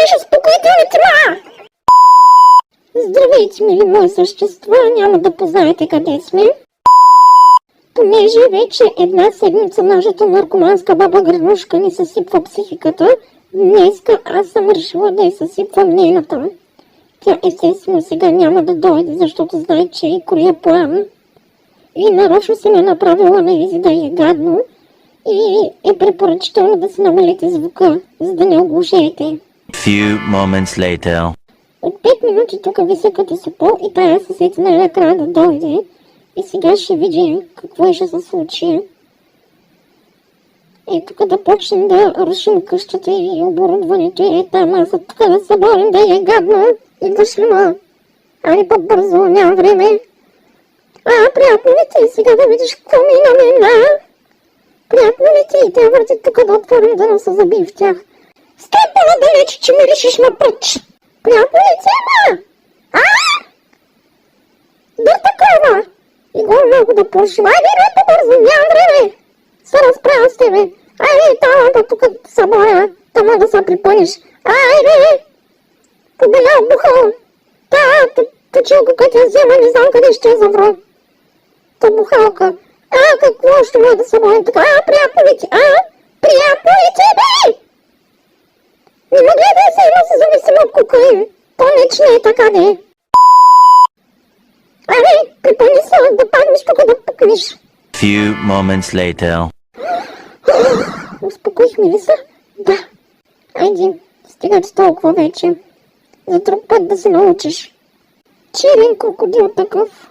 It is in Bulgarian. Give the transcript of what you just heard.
беше успокоителни това! Здравейте, мили мои същества, няма да познаете къде сме. Понеже вече една седмица нашата наркоманска баба Гранушка ни съсипва психиката, днеска аз съм решила да я съсипвам нейната. Тя естествено сега няма да дойде, защото знае, че и кроя план. И нарочно се ме направила на изи да е гадно и е препоръчително да си намалите звука, за да не оглушите. Few moments later. От 5 минути тук вися като супо и тая съседина накрая да дойде и сега ще видим какво ще се случи. И тук да почнем да рушим къщата и оборудването и там аз тук да се борим да е гадно и да шлема. Ами по-бързо, няма време. Приятно ли ти сега да видиш какво ми на мен, Приятно ли ти? Те върти тук да отворим да не се заби в тях. Стой по-надалече, че ми решиш на пръч. Приятно ли ти, Да такова! И го много да пушим. Айде, по-бързо, нямам време. Се разправя с тебе. Айде, там тук са боя. Там да се припъниш. Айде! Побелял бухал. Тъчилка, като я взема, не знам къде ще я завра. Та бухалка. Какво ще може да се боим така? Приятно ли ти? Приятно ли ти, бе? Не ме гледай се, едно се зависим от кокаин. По-неч не е така, де. Припълни се, да паднеш тук да пукнеш. Few moments later. Успокоихме ли се? Да. Айде, стига ти толкова вече. За друг път да се научиш. Черен крокодил такъв.